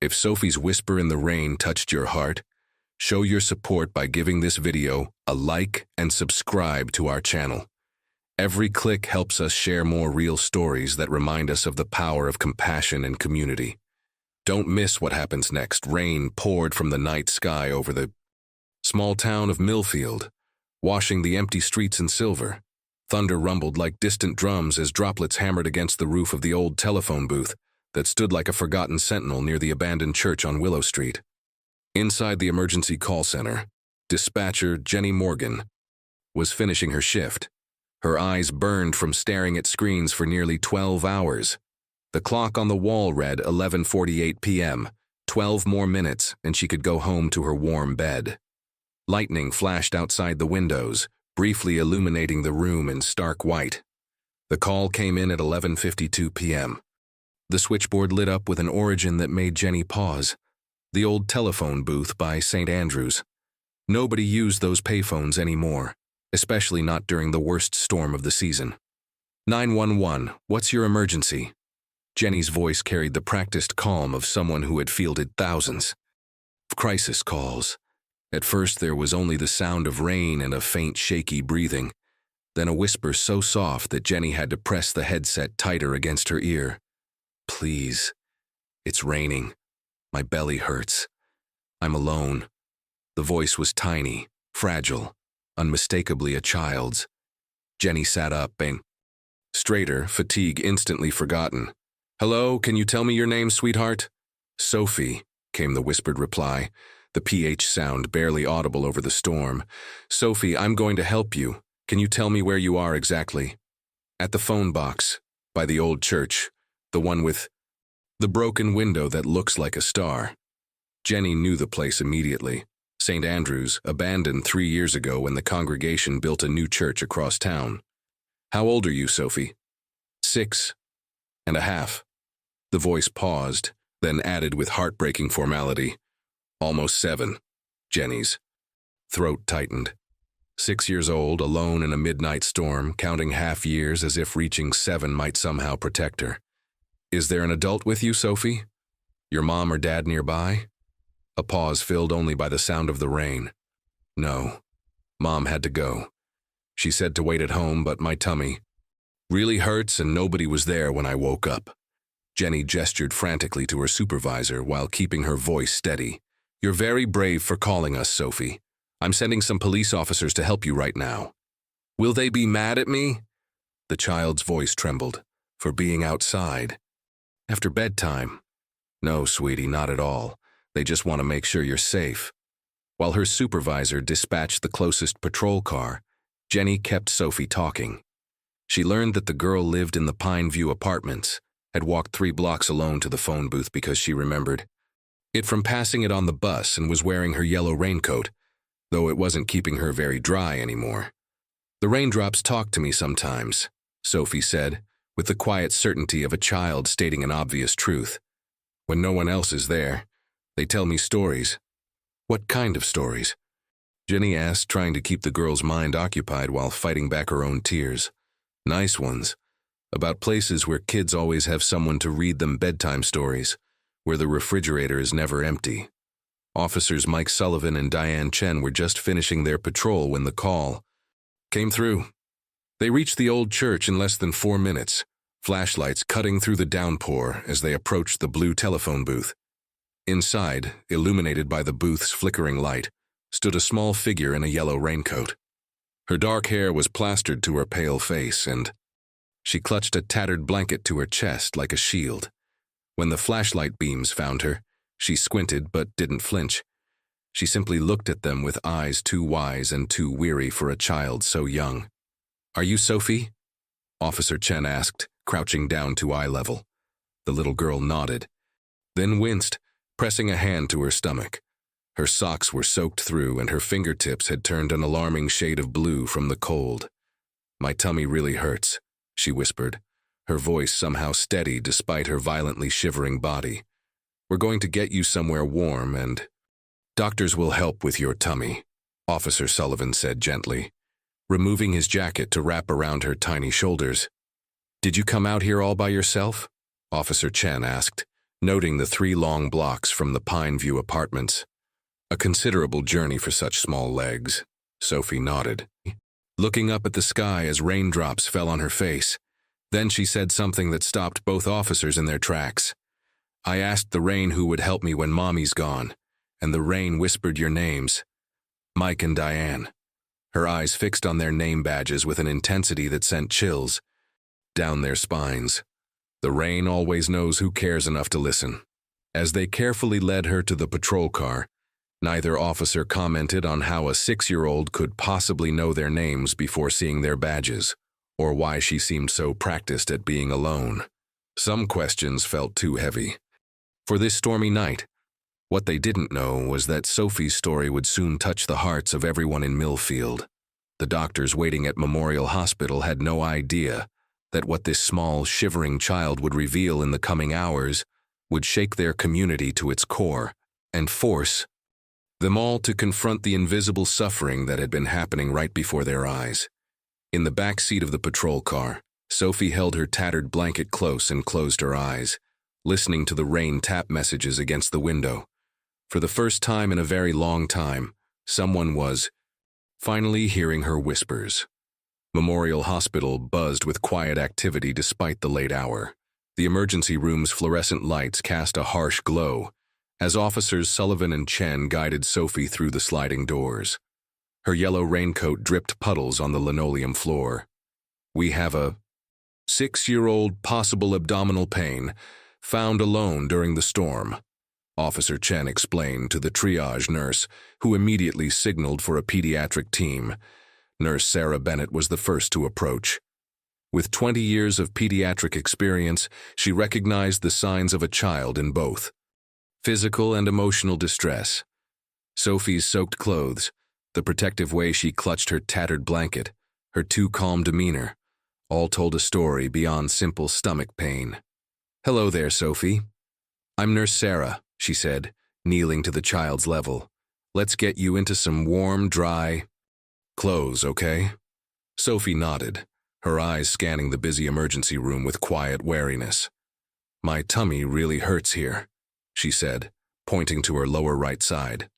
If Sophie's whisper in the rain touched your heart, show your support by giving this video a like and subscribe to our channel. Every click helps us share more real stories that remind us of the power of compassion and community. Don't miss what happens next. Rain poured from the night sky over the small town of Millfield, washing the empty streets in silver. Thunder rumbled like distant drums as droplets hammered against the roof of the old telephone booth that stood like a forgotten sentinel near the abandoned church on Willow Street. Inside the emergency call center, dispatcher Jenny Morgan was finishing her shift. Her eyes burned from staring at screens for nearly 12 hours. The clock on the wall read 11:48 p.m., 12 more minutes, and she could go home to her warm bed. Lightning flashed outside the windows, briefly illuminating the room in stark white. The call came in at 11:52 p.m. The switchboard lit up with an origin that made Jenny pause. The old telephone booth by St. Andrews. Nobody used those payphones anymore, especially not during the worst storm of the season. 911, what's your emergency? Jenny's voice carried the practiced calm of someone who had fielded thousands of crisis calls. At first there was only the sound of rain and a faint shaky breathing, then a whisper so soft that Jenny had to press the headset tighter against her ear. Please, it's raining. My belly hurts. I'm alone. The voice was tiny, fragile, unmistakably a child's. Jenny sat up and straighter, fatigue instantly forgotten. Hello, can you tell me your name, sweetheart? Sophie, came the whispered reply, the PH sound barely audible over the storm. Sophie, I'm going to help you. Can you tell me where you are exactly? At the phone box, by the old church, the one with the broken window that looks like a star. Jenny knew the place immediately. St. Andrews, abandoned 3 years ago when the congregation built a new church across town. How old are you, Sophie? 6.5. The voice paused, then added with heartbreaking formality. Almost 7. Jenny's throat tightened. 6 years old, alone in a midnight storm, counting half years as if reaching 7 might somehow protect her. Is there an adult with you, Sophie? Your mom or dad nearby? A pause filled only by the sound of the rain. No. Mom had to go. She said to wait at home, but my tummy really hurts and nobody was there when I woke up. Jenny gestured frantically to her supervisor while keeping her voice steady. You're very brave for calling us, Sophie. I'm sending some police officers to help you right now. Will they be mad at me? The child's voice trembled. For being outside. After bedtime? No, sweetie, not at all. They just want to make sure you're safe. While her supervisor dispatched the closest patrol car, Jenny kept Sophie talking. She learned that the girl lived in the Pine View apartments, had walked 3 blocks alone to the phone booth because she remembered it from passing it on the bus and was wearing her yellow raincoat, though it wasn't keeping her very dry anymore. The raindrops talk to me sometimes, Sophie said, with the quiet certainty of a child stating an obvious truth. When no one else is there, they tell me stories. What kind of stories? Jenny asked, trying to keep the girl's mind occupied while fighting back her own tears. Nice ones. About places where kids always have someone to read them bedtime stories, where the refrigerator is never empty. Officers Mike Sullivan and Diane Chen were just finishing their patrol when the call came through. They reached the old church in less than 4 minutes, flashlights cutting through the downpour as they approached the blue telephone booth. Inside, illuminated by the booth's flickering light, stood a small figure in a yellow raincoat. Her dark hair was plastered to her pale face, and she clutched a tattered blanket to her chest like a shield. When the flashlight beams found her, she squinted but didn't flinch. She simply looked at them with eyes too wise and too weary for a child so young. Are you Sophie? Officer Chen asked, crouching down to eye level. The little girl nodded, then winced, pressing a hand to her stomach. Her socks were soaked through and her fingertips had turned an alarming shade of blue from the cold. My tummy really hurts, she whispered, her voice somehow steady despite her violently shivering body. We're going to get you somewhere warm and doctors will help with your tummy, Officer Sullivan said gently, removing his jacket to wrap around her tiny shoulders. Did you come out here all by yourself? Officer Chen asked. noting the 3 long blocks from the Pineview apartments. A considerable journey for such small legs. Sophie nodded, looking up at the sky as raindrops fell on her face. Then she said something that stopped both officers in their tracks. I asked the rain who would help me when Mommy's gone, and the rain whispered your names. Mike and Diane. Her eyes fixed on their name badges with an intensity that sent chills down their spines. The rain always knows who cares enough to listen. As they carefully led her to the patrol car, neither officer commented on how a 6-year-old could possibly know their names before seeing their badges, or why she seemed so practiced at being alone. Some questions felt too heavy for this stormy night. What they didn't know was that Sophie's story would soon touch the hearts of everyone in Millfield. The doctors waiting at Memorial Hospital had no idea that what this small, shivering child would reveal in the coming hours would shake their community to its core and force them all to confront the invisible suffering that had been happening right before their eyes. In the back seat of the patrol car, Sophie held her tattered blanket close and closed her eyes, listening to the rain tap messages against the window. For the first time in a very long time, someone was finally hearing her whispers. Memorial Hospital buzzed with quiet activity despite the late hour. The emergency room's fluorescent lights cast a harsh glow as Officers Sullivan and Chen guided Sophie through the sliding doors. Her yellow raincoat dripped puddles on the linoleum floor. We have a 6-year-old possible abdominal pain, found alone during the storm, Officer Chen explained to the triage nurse, who immediately signaled for a pediatric team. Nurse Sarah Bennett was the first to approach. With 20 years of pediatric experience, she recognized the signs of a child in both physical and emotional distress. Sophie's soaked clothes, the protective way she clutched her tattered blanket, her too calm demeanor, all told a story beyond simple stomach pain. "Hello there, Sophie. I'm Nurse Sarah," she said, kneeling to the child's level. "Let's get you into some warm, dry clothes, okay?" Sophie nodded, her eyes scanning the busy emergency room with quiet wariness. "My tummy really hurts here," she said, pointing to her lower right side.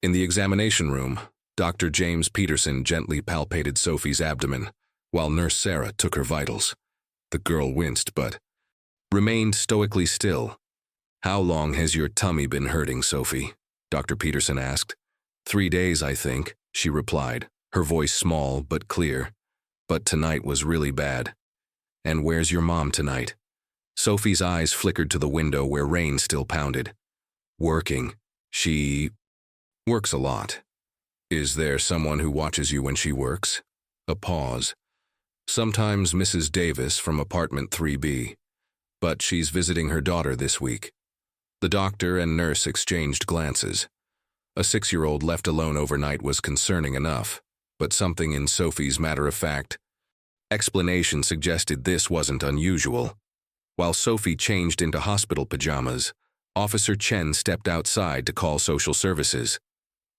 In the examination room, Dr. James Peterson gently palpated Sophie's abdomen, while Nurse Sarah took her vitals. The girl winced but remained stoically still. "How long has your tummy been hurting, Sophie?" Dr. Peterson asked. 3 days, I think," she replied, her voice small but clear. "But tonight was really bad." "And where's your mom tonight?" Sophie's eyes flickered to the window where rain still pounded. "Working. She works a lot." "Is there someone who watches you when she works?" A pause. "Sometimes Mrs. Davis from apartment 3B. But she's visiting her daughter this week." The doctor and nurse exchanged glances. A 6-year-old left alone overnight was concerning enough, but something in Sophie's matter-of-fact explanation suggested this wasn't unusual. While Sophie changed into hospital pajamas, Officer Chen stepped outside to call social services.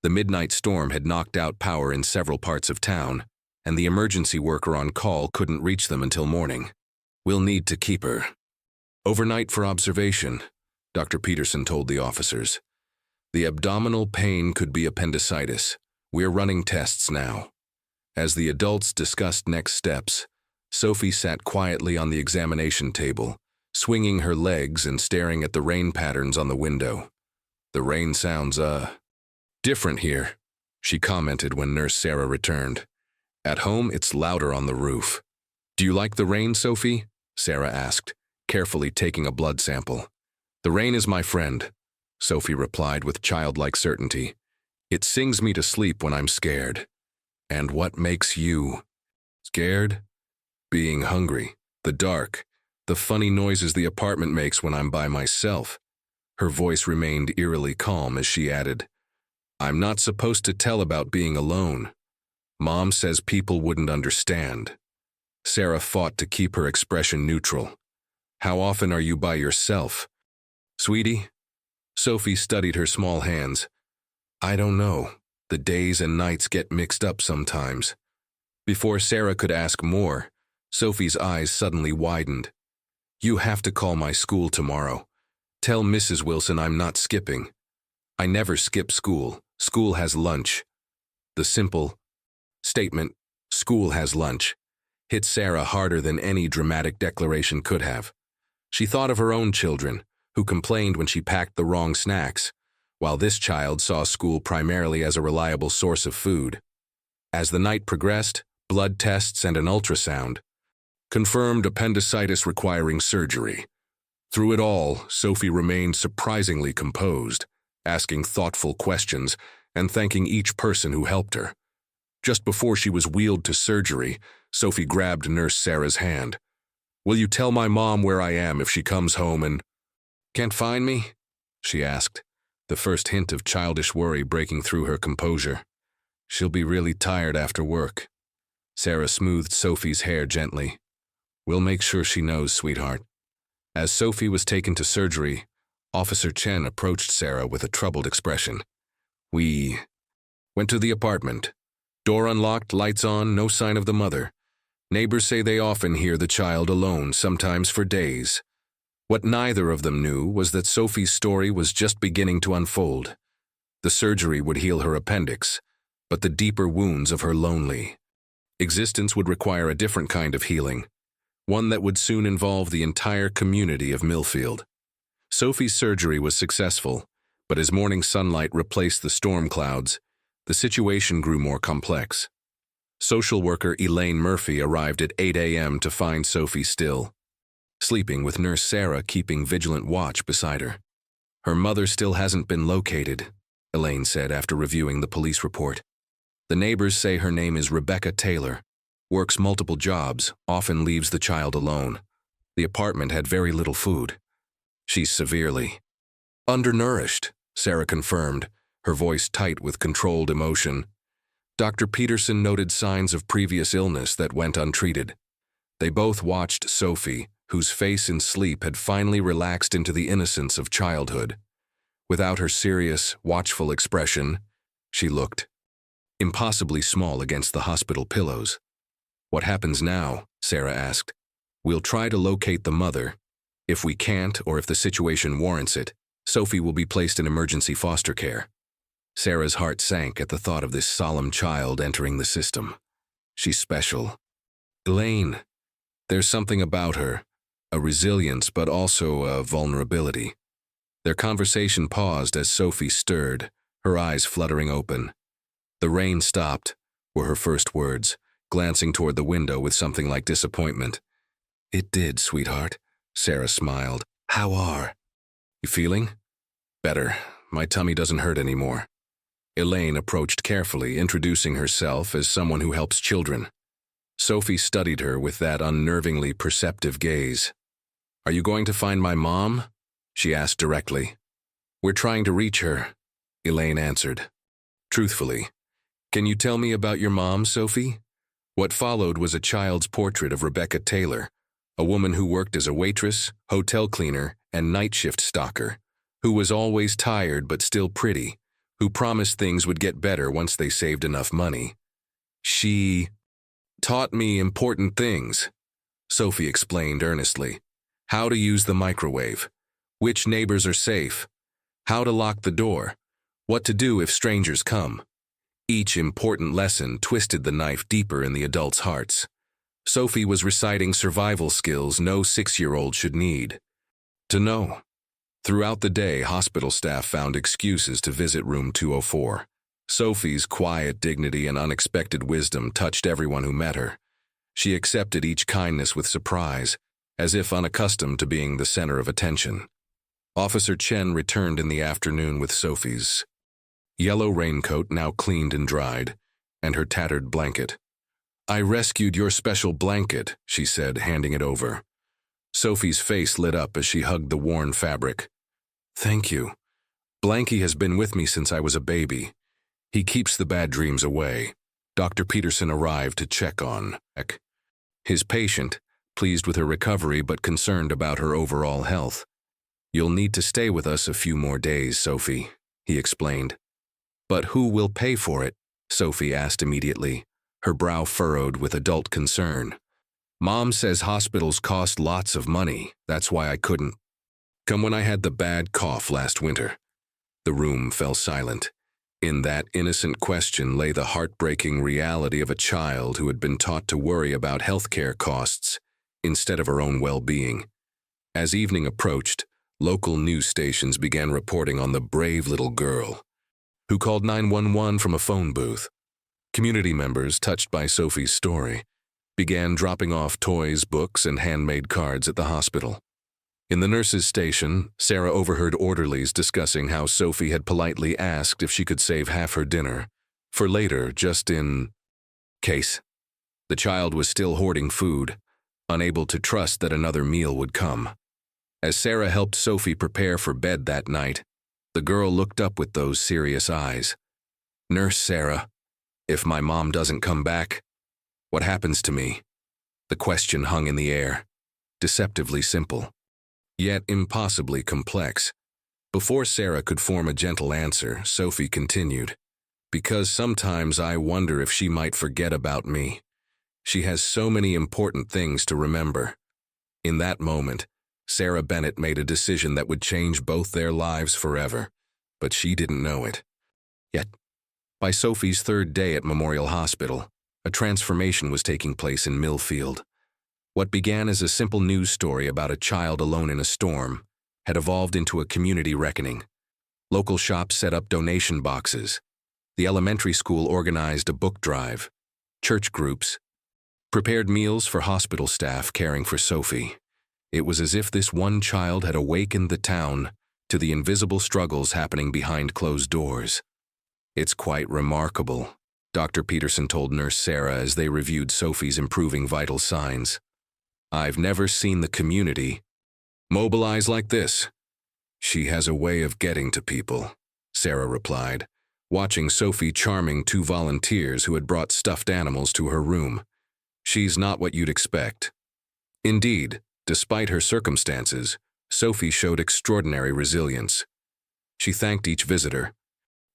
The midnight storm had knocked out power in several parts of town, and the emergency worker on call couldn't reach them until morning. "We'll need to keep her overnight for observation," Dr. Peterson told the officers. "The abdominal pain could be appendicitis. We're running tests now." As the adults discussed next steps, Sophie sat quietly on the examination table, swinging her legs and staring at the rain patterns on the window. "The rain sounds, different here," she commented when Nurse Sarah returned. "At home, it's louder on the roof." "Do you like the rain, Sophie?" Sarah asked, carefully taking a blood sample. "The rain is my friend," Sophie replied with childlike certainty. "It sings me to sleep when I'm scared." "And what makes you scared?" "Being hungry, the dark, the funny noises the apartment makes when I'm by myself." Her voice remained eerily calm as she added, "I'm not supposed to tell about being alone. Mom says people wouldn't understand." Sarah fought to keep her expression neutral. "How often are you by yourself, sweetie?" Sophie studied her small hands. "I don't know. The days and nights get mixed up sometimes." Before Sarah could ask more, Sophie's eyes suddenly widened. "You have to call my school tomorrow. Tell Mrs. Wilson I'm not skipping. I never skip school. School has lunch. The simple statement, school has lunch, hit Sarah harder than any dramatic declaration could have. She thought of her own children, who complained when she packed the wrong snacks, while this child saw school primarily as a reliable source of food. As the night progressed, blood tests and an ultrasound confirmed appendicitis requiring surgery. Through it all, Sophie remained surprisingly composed, asking thoughtful questions and thanking each person who helped her. Just before she was wheeled to surgery, Sophie grabbed Nurse Sarah's hand. "Will you tell my mom where I am if she comes home and—" "Can't find me?" she asked, the first hint of childish worry breaking through her composure. "She'll be really tired after work." Sarah smoothed Sophie's hair gently. "We'll make sure she knows, sweetheart." As Sophie was taken to surgery, Officer Chen approached Sarah with a troubled expression. "We went to the apartment. Door unlocked, lights on, no sign of the mother. Neighbors say they often hear the child alone, sometimes for days." What neither of them knew was that Sophie's story was just beginning to unfold. The surgery would heal her appendix, but the deeper wounds of her lonely existence would require a different kind of healing, one that would soon involve the entire community of Millfield. Sophie's surgery was successful, but as morning sunlight replaced the storm clouds, the situation grew more complex. Social worker Elaine Murphy arrived at 8 a.m. to find Sophie still sleeping, with Nurse Sarah keeping vigilant watch beside her. "Her mother still hasn't been located," Elaine said after reviewing the police report. "The neighbors say her name is Rebecca Taylor, works multiple jobs, often leaves the child alone. The apartment had very little food. She's severely undernourished," Sarah confirmed, her voice tight with controlled emotion. Dr. Peterson noted signs of previous illness that went untreated. They both watched Sophie, whose face in sleep had finally relaxed into the innocence of childhood. Without her serious, watchful expression, she looked impossibly small against the hospital pillows. "What happens now?" Sarah asked. "We'll try to locate the mother. If we can't, or if the situation warrants it, Sophie will be placed in emergency foster care." Sarah's heart sank at the thought of this solemn child entering the system. "She's special. Elaine, there's something about her, a resilience but also a vulnerability." Their conversation paused as Sophie stirred, her eyes fluttering open. "The rain stopped," were her first words, glancing toward the window with something like disappointment. "It did, sweetheart," Sarah smiled. "How are you feeling?" "Better. My tummy doesn't hurt anymore." Elaine approached carefully, introducing herself as someone who helps children. Sophie studied her with that unnervingly perceptive gaze. "Are you going to find my mom?" she asked directly. "We're trying to reach her," Elaine answered. Truthfully, "Can you tell me about your mom, Sophie?" What followed was a child's portrait of Rebecca Taylor, a woman who worked as a waitress, hotel cleaner, and night shift stalker, who was always tired but still pretty, who promised things would get better once they saved enough money. "She taught me important things," Sophie explained earnestly. "How to use the microwave, which neighbors are safe, how to lock the door, what to do if strangers come." Each important lesson twisted the knife deeper in the adults' hearts. Sophie was reciting survival skills no 6-year-old should need to know. Throughout the day, hospital staff found excuses to visit room 204. Sophie's quiet dignity and unexpected wisdom touched everyone who met her. She accepted each kindness with surprise, as if unaccustomed to being the center of attention. Officer Chen returned in the afternoon with Sophie's yellow raincoat, now cleaned and dried, and her tattered blanket. "I rescued your special blanket," she said, handing it over. Sophie's face lit up as she hugged the worn fabric. "Thank you. Blanky has been with me since I was a baby. He keeps the bad dreams away." Dr. Peterson arrived to check on his patient, pleased with her recovery but concerned about her overall health. "You'll need to stay with us a few more days, Sophie," he explained. "But who will pay for it?" Sophie asked immediately, her brow furrowed with adult concern. "Mom says hospitals cost lots of money, that's why I couldn't Come when I had the bad cough last winter." The room fell silent. In that innocent question lay the heartbreaking reality of a child who had been taught to worry about healthcare costs instead of her own well-being. As evening approached, local news stations began reporting on the brave little girl who called 911 from a phone booth. Community members, touched by Sophie's story, began dropping off toys, books, and handmade cards at the hospital. In the nurse's station, Sarah overheard orderlies discussing how Sophie had politely asked if she could save half her dinner for later, just in case. The child was still hoarding food, unable to trust that another meal would come. As Sarah helped Sophie prepare for bed that night, the girl looked up with those serious eyes. "Nurse Sarah, if my mom doesn't come back, what happens to me?" The question hung in the air, deceptively simple, yet impossibly complex. Before Sarah could form a gentle answer, Sophie continued, "Because sometimes I wonder if she might forget about me. She has so many important things to remember." In that moment, Sarah Bennett made a decision that would change both their lives forever, but she didn't know it. Yet, by Sophie's third day at Memorial Hospital, a transformation was taking place in Millfield. What began as a simple news story about a child alone in a storm had evolved into a community reckoning. Local shops set up donation boxes. The elementary school organized a book drive. Church groups prepared meals for hospital staff caring for Sophie. It was as if this one child had awakened the town to the invisible struggles happening behind closed doors. "It's quite remarkable," Dr. Peterson told Nurse Sarah as they reviewed Sophie's improving vital signs. "I've never seen the community mobilize like this." "She has a way of getting to people," Sarah replied, watching Sophie charming two volunteers who had brought stuffed animals to her room. "She's not what you'd expect." Indeed, despite her circumstances, Sophie showed extraordinary resilience. She thanked each visitor,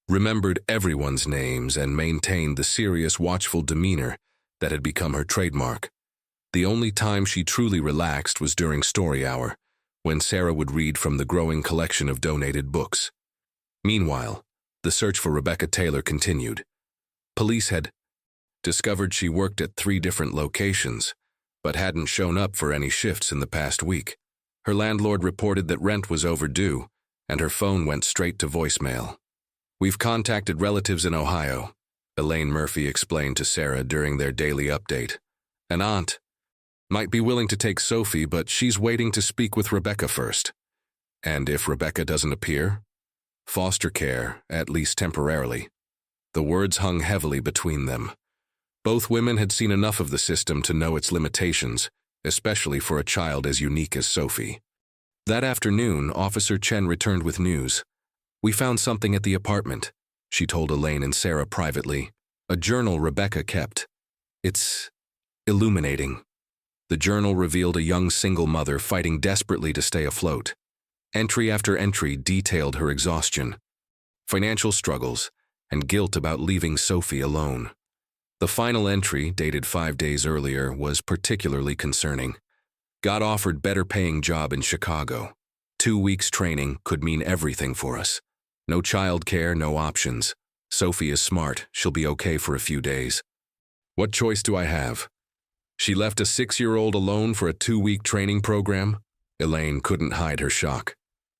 remembered everyone's names, and maintained the serious, watchful demeanor that had become her trademark. The only time she truly relaxed was during story hour, when Sarah would read from the growing collection of donated books. Meanwhile, the search for Rebecca Taylor continued. Police had discovered she worked at 3 different locations, but hadn't shown up for any shifts in the past week. Her landlord reported that rent was overdue, and her phone went straight to voicemail. "We've contacted relatives in Ohio," Elaine Murphy explained to Sarah during their daily update. "An aunt might be willing to take Sophie, but she's waiting to speak with Rebecca first. And if Rebecca doesn't appear, foster care, at least temporarily." The words hung heavily between them. Both women had seen enough of the system to know its limitations, especially for a child as unique as Sophie. That afternoon, Officer Chen returned with news. "We found something at the apartment," she told Elaine and Sarah privately. "A journal Rebecca kept. It's illuminating." The journal revealed a young single mother fighting desperately to stay afloat. Entry after entry detailed her exhaustion, financial struggles, and guilt about leaving Sophie alone. The final entry, dated 5 days earlier, was particularly concerning. "Got offered better-paying job in Chicago. 2 weeks training could mean everything for us. No childcare, no options. Sophie is smart. She'll be okay for a few days. What choice do I have?" She left a 6-year-old alone for a 2-week training program? Elaine couldn't hide her shock.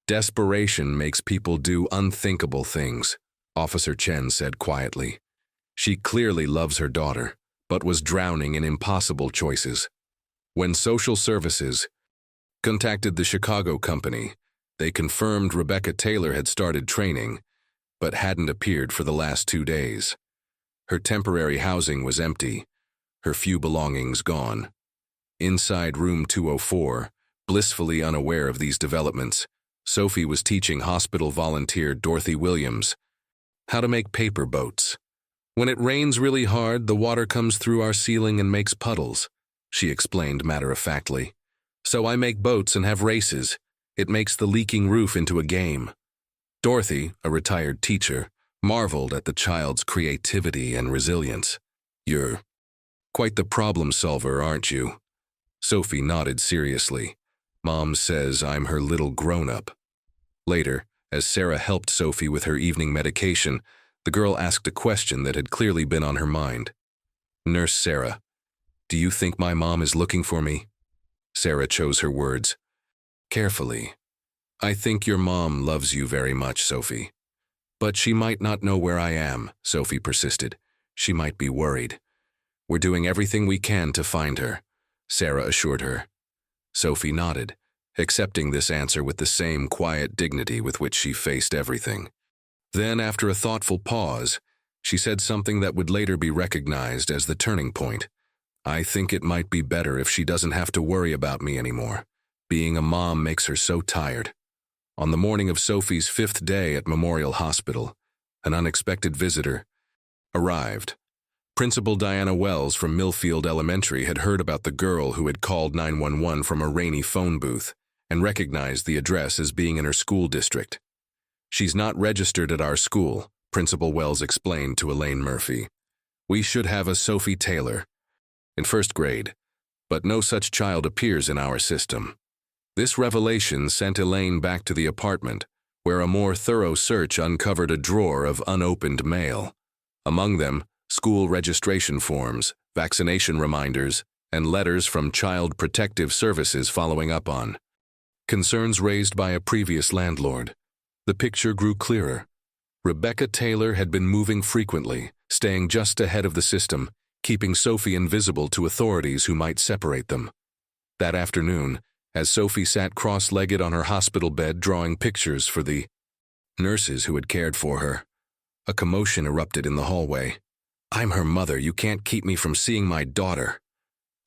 "Desperation makes people do unthinkable things," Officer Chen said quietly. She clearly loves her daughter, but was drowning in impossible choices. When social services contacted the Chicago company, they confirmed Rebecca Taylor had started training, but hadn't appeared for the last 2 days. Her temporary housing was empty, her few belongings gone. Inside room 204, blissfully unaware of these developments, Sophie was teaching hospital volunteer Dorothy Williams how to make paper boats. "When it rains really hard, the water comes through our ceiling and makes puddles," she explained matter-of-factly. "So I make boats and have races. It makes the leaking roof into a game." Dorothy, a retired teacher, marveled at the child's creativity and resilience. "You're quite the problem solver, aren't you?" Sophie nodded seriously. Mom says I'm her little grown-up. Later, as Sarah helped Sophie with her evening medication, the girl asked a question that had clearly been on her mind. Nurse Sarah, do you think my mom is looking for me? Sarah chose her words carefully. I think your mom loves you very much, Sophie. But she might not know where I am, Sophie persisted. She might be worried. We're doing everything we can to find her, Sarah assured her. Sophie nodded, accepting this answer with the same quiet dignity with which she faced everything. Then, after a thoughtful pause, she said something that would later be recognized as the turning point. I think it might be better if she doesn't have to worry about me anymore. Being a mom makes her so tired. On the morning of Sophie's 5th day at Memorial Hospital, an unexpected visitor arrived. Principal Diana Wells from Millfield Elementary had heard about the girl who had called 911 from a rainy phone booth and recognized the address as being in her school district. She's not registered at our school, Principal Wells explained to Elaine Murphy. We should have a Sophie Taylor in 1st grade, but no such child appears in our system. This revelation sent Elaine back to the apartment, where a more thorough search uncovered a drawer of unopened mail. Among them, school registration forms, vaccination reminders, and letters from Child Protective Services following up on concerns raised by a previous landlord. The picture grew clearer. Rebecca Taylor had been moving frequently, staying just ahead of the system, keeping Sophie invisible to authorities who might separate them. That afternoon, as Sophie sat cross-legged on her hospital bed drawing pictures for the nurses who had cared for her, a commotion erupted in the hallway. I'm her mother, you can't keep me from seeing my daughter.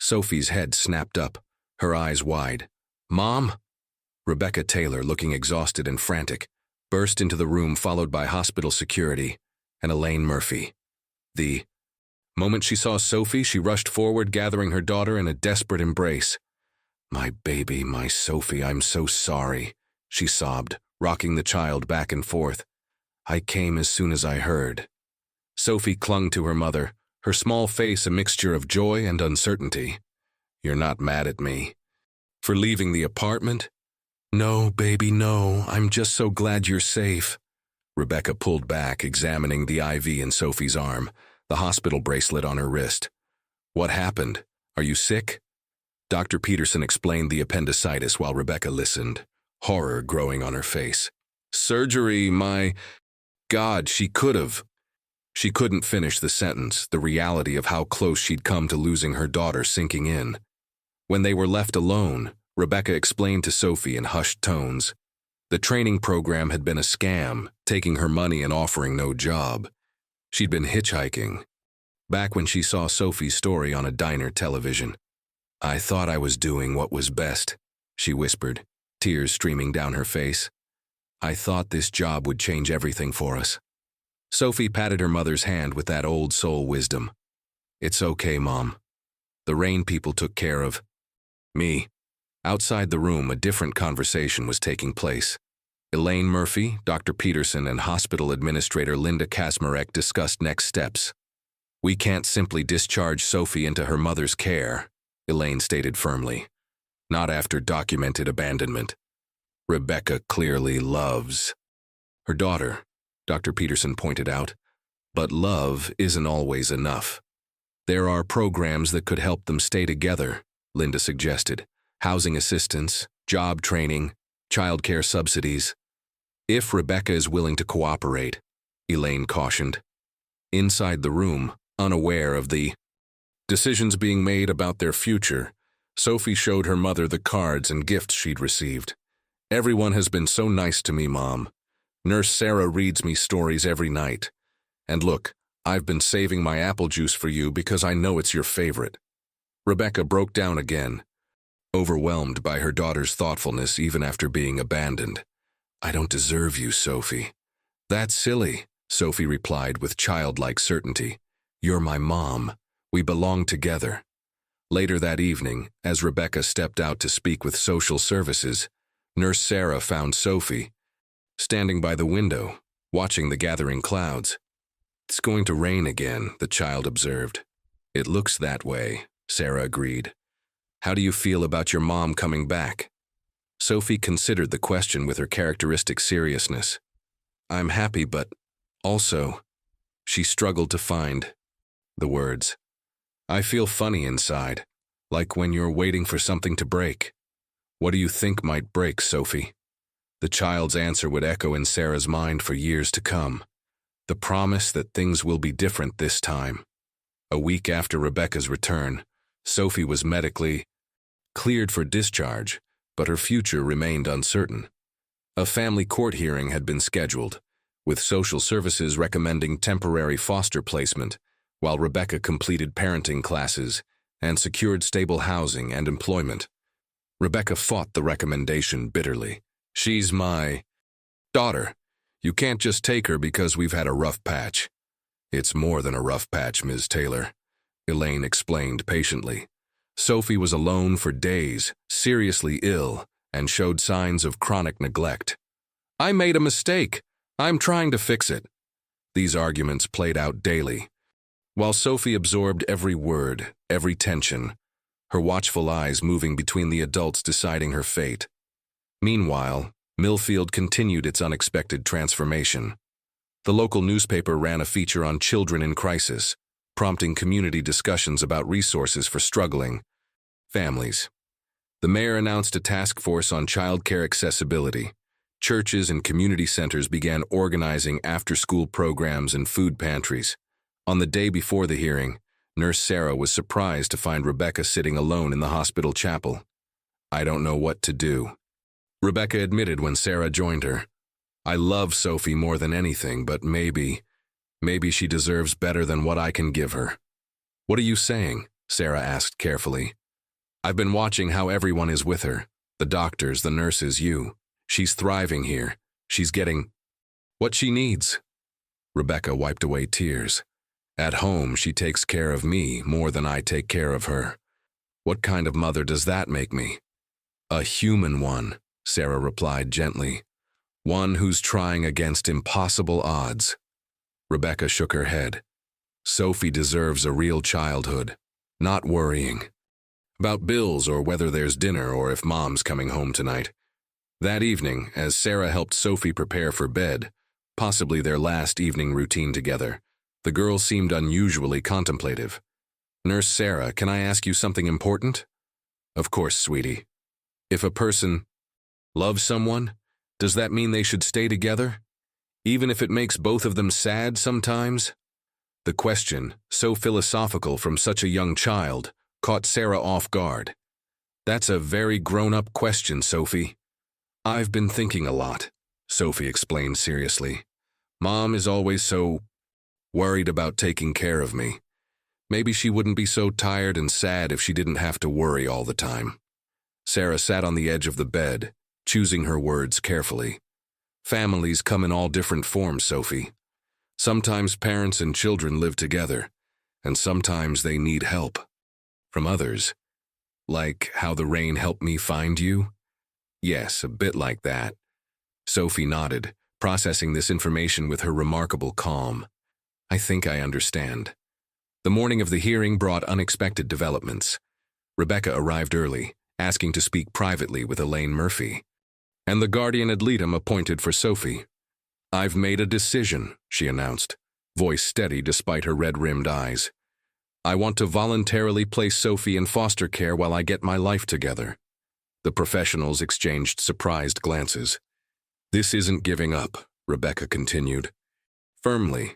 Sophie's head snapped up, her eyes wide. Mom? Rebecca Taylor, looking exhausted and frantic, burst into the room followed by hospital security and Elaine Murphy. The moment she saw Sophie, she rushed forward, gathering her daughter in a desperate embrace. My baby, my Sophie, I'm so sorry, she sobbed, rocking the child back and forth. I came as soon as I heard. Sophie clung to her mother, her small face a mixture of joy and uncertainty. You're not mad at me for leaving the apartment? No, baby, no. I'm just so glad you're safe. Rebecca pulled back, examining the IV in Sophie's arm, the hospital bracelet on her wrist. What happened? Are you sick? Dr. Peterson explained the appendicitis while Rebecca listened, horror growing on her face. Surgery, my God, she could've. She couldn't finish the sentence, the reality of how close she'd come to losing her daughter sinking in. When they were left alone, Rebecca explained to Sophie in hushed tones. The training program had been a scam, taking her money and offering no job. She'd been hitchhiking. Back when she saw Sophie's story on a diner television. I thought I was doing what was best, she whispered, tears streaming down her face. I thought this job would change everything for us. Sophie patted her mother's hand with that old soul wisdom. It's okay, Mom. The Rain people took care of me. Outside the room, a different conversation was taking place. Elaine Murphy, Dr. Peterson, and hospital administrator Linda Kasmarek discussed next steps. We can't simply discharge Sophie into her mother's care, Elaine stated firmly. Not after documented abandonment. Rebecca clearly loves her daughter, Dr. Peterson pointed out. But love isn't always enough. There are programs that could help them stay together, Linda suggested. Housing assistance, job training, childcare subsidies. If Rebecca is willing to cooperate, Elaine cautioned. Inside the room, unaware of the decisions being made about their future, Sophie showed her mother the cards and gifts she'd received. Everyone has been so nice to me, Mom. Nurse Sarah reads me stories every night. And look, I've been saving my apple juice for you because I know it's your favorite. Rebecca broke down again, overwhelmed by her daughter's thoughtfulness even after being abandoned. I don't deserve you, Sophie. That's silly, Sophie replied with childlike certainty. You're my mom. We belong together. Later that evening, as Rebecca stepped out to speak with social services, Nurse Sarah found Sophie standing by the window, watching the gathering clouds. It's going to rain again, the child observed. It looks that way, Sarah agreed. How do you feel about your mom coming back? Sophie considered the question with her characteristic seriousness. I'm happy, but also, she struggled to find the words. I feel funny inside, like when you're waiting for something to break. What do you think might break, Sophie? The child's answer would echo in Sarah's mind for years to come. The promise that things will be different this time. A week after Rebecca's return, Sophie was medically cleared for discharge, but her future remained uncertain. A family court hearing had been scheduled, with social services recommending temporary foster placement, while Rebecca completed parenting classes and secured stable housing and employment. Rebecca fought the recommendation bitterly. She's my daughter. You can't just take her because we've had a rough patch. It's more than a rough patch, Ms. Taylor, Elaine explained patiently. Sophie was alone for days, seriously ill, and showed signs of chronic neglect. I made a mistake. I'm trying to fix it. These arguments played out daily. While Sophie absorbed every word, every tension, her watchful eyes moving between the adults deciding her fate. Meanwhile, Millfield continued its unexpected transformation. The local newspaper ran a feature on children in crisis, prompting community discussions about resources for struggling families. The mayor announced a task force on childcare accessibility. Churches and community centers began organizing after-school programs and food pantries. On the day before the hearing, Nurse Sarah was surprised to find Rebecca sitting alone in the hospital chapel. I don't know what to do, Rebecca admitted when Sarah joined her. I love Sophie more than anything, but maybe she deserves better than what I can give her. What are you saying? Sarah asked carefully. I've been watching how everyone is with her. The doctors, the nurses, you. She's thriving here. She's getting what she needs. Rebecca wiped away tears. At home, she takes care of me more than I take care of her. What kind of mother does that make me? A human one, Sarah replied gently. One who's trying against impossible odds. Rebecca shook her head. Sophie deserves a real childhood, not worrying about bills or whether there's dinner or if mom's coming home tonight. That evening, as Sarah helped Sophie prepare for bed, possibly their last evening routine together, the girl seemed unusually contemplative. Nurse Sarah, can I ask you something important? Of course, sweetie. If a person loves someone, does that mean they should stay together? Even if it makes both of them sad sometimes? The question, so philosophical from such a young child, caught Sarah off guard. That's a very grown-up question, Sophie. I've been thinking a lot, Sophie explained seriously. Mom is always so worried about taking care of me. Maybe she wouldn't be so tired and sad if she didn't have to worry all the time. Sarah sat on the edge of the bed, choosing her words carefully. Families come in all different forms, Sophie. Sometimes parents and children live together, and sometimes they need help from others. Like how the rain helped me find you? Yes, a bit like that. Sophie nodded, processing this information with her remarkable calm. I think I understand. The morning of the hearing brought unexpected developments. Rebecca arrived early, asking to speak privately with Elaine Murphy, and the guardian ad litem appointed for Sophie. I've made a decision, she announced, voice steady despite her red-rimmed eyes. I want to voluntarily place Sophie in foster care while I get my life together. The professionals exchanged surprised glances. This isn't giving up, Rebecca continued. Firmly.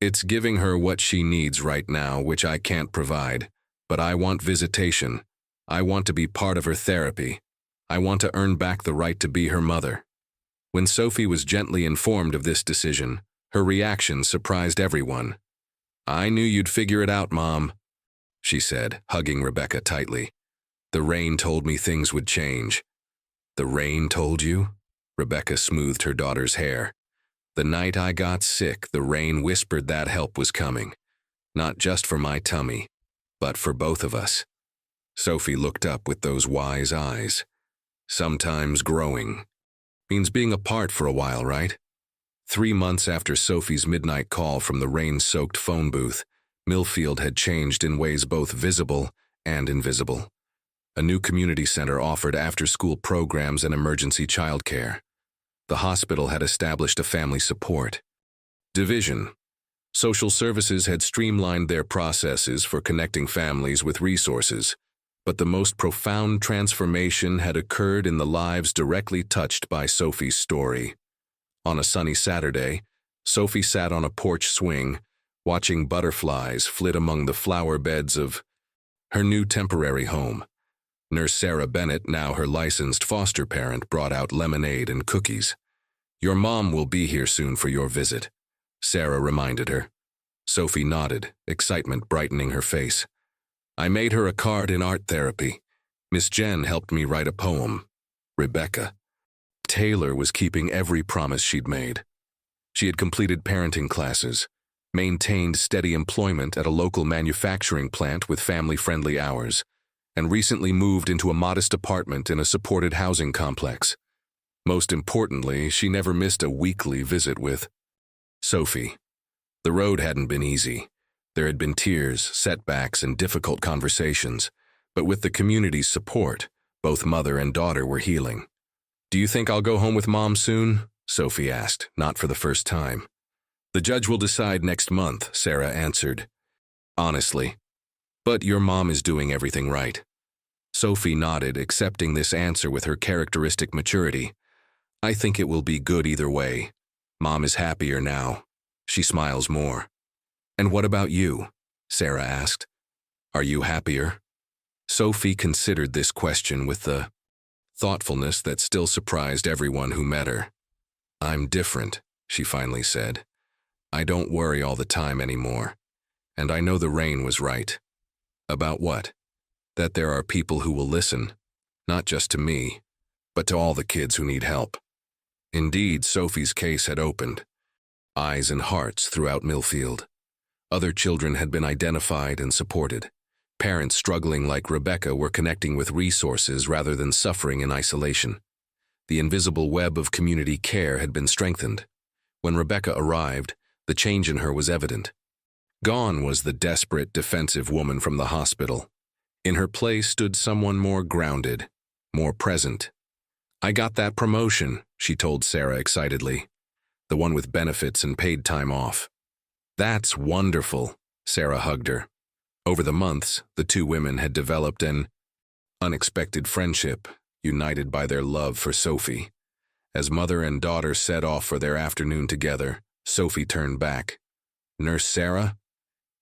It's giving her what she needs right now, which I can't provide, but I want visitation. I want to be part of her therapy. I want to earn back the right to be her mother. When Sophie was gently informed of this decision, her reaction surprised everyone. I knew you'd figure it out, Mom, she said, hugging Rebecca tightly. The rain told me things would change. The rain told you? Rebecca smoothed her daughter's hair. The night I got sick, the rain whispered that help was coming. Not just for my tummy, but for both of us. Sophie looked up with those wise eyes. Sometimes growing means being apart for a while, right? 3 months after Sophie's midnight call from the rain-soaked phone booth, Millfield had changed in ways both visible and invisible. A new community center offered after-school programs and emergency childcare. The hospital had established a family support division. Social services had streamlined their processes for connecting families with resources, but the most profound transformation had occurred in the lives directly touched by Sophie's story. On a sunny Saturday, Sophie sat on a porch swing, watching butterflies flit among the flower beds of her new temporary home. Nurse Sarah Bennett, now her licensed foster parent, brought out lemonade and cookies. "Your mom will be here soon for your visit," Sarah reminded her. Sophie nodded, excitement brightening her face. "I made her a card in art therapy. Miss Jen helped me write a poem." Rebecca. Taylor was keeping every promise she'd made. She had completed parenting classes, maintained steady employment at a local manufacturing plant with family-friendly hours, and recently moved into a modest apartment in a supported housing complex. Most importantly, she never missed a weekly visit with Sophie. The road hadn't been easy. There had been tears, setbacks, and difficult conversations, but with the community's support, both mother and daughter were healing. "Do you think I'll go home with Mom soon?" Sophie asked, not for the first time. "The judge will decide next month," Sarah answered. "Honestly. But your mom is doing everything right." Sophie nodded, accepting this answer with her characteristic maturity. "I think it will be good either way. Mom is happier now. She smiles more." "And what about you?" Sarah asked. "Are you happier?" Sophie considered this question with the thoughtfulness that still surprised everyone who met her. "I'm different," she finally said. "I don't worry all the time anymore. And I know the rain was right." "About what?" "That there are people who will listen, not just to me, but to all the kids who need help." Indeed, Sophie's case had opened eyes and hearts throughout Millfield. Other children had been identified and supported. Parents struggling like Rebecca were connecting with resources rather than suffering in isolation. The invisible web of community care had been strengthened. When Rebecca arrived, the change in her was evident. Gone was the desperate, defensive woman from the hospital. In her place stood someone more grounded, more present. "I got that promotion," she told Sarah excitedly. "The one with benefits and paid time off." "That's wonderful," Sarah hugged her. Over the months, the two women had developed an unexpected friendship, united by their love for Sophie. As mother and daughter set off for their afternoon together, Sophie turned back. "Nurse Sarah,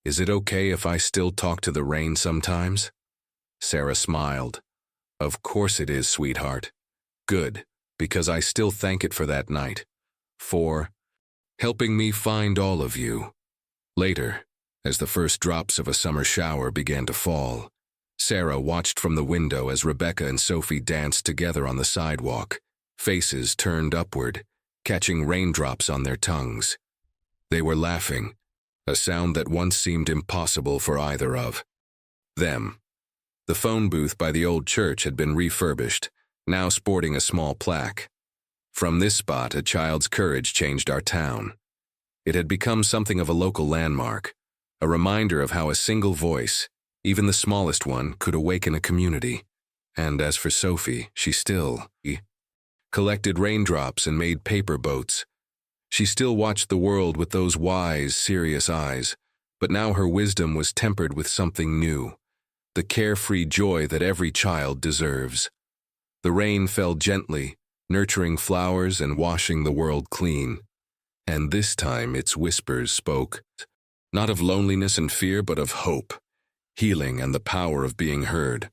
is it okay if I still talk to the rain sometimes?" Sarah smiled. "Of course it is, sweetheart. Good, because I still thank it for that night. For helping me find all of you." Later, as the first drops of a summer shower began to fall, Sarah watched from the window as Rebecca and Sophie danced together on the sidewalk, faces turned upward, catching raindrops on their tongues. They were laughing, a sound that once seemed impossible for either of them. The phone booth by the old church had been refurbished, now sporting a small plaque. "From this spot, a child's courage changed our town." It had become something of a local landmark, a reminder of how a single voice, even the smallest one, could awaken a community. And as for Sophie, she still collected raindrops and made paper boats. She still watched the world with those wise, serious eyes, but now her wisdom was tempered with something new, the carefree joy that every child deserves. The rain fell gently, nurturing flowers and washing the world clean. And this time its whispers spoke, not of loneliness and fear, but of hope, healing, and the power of being heard.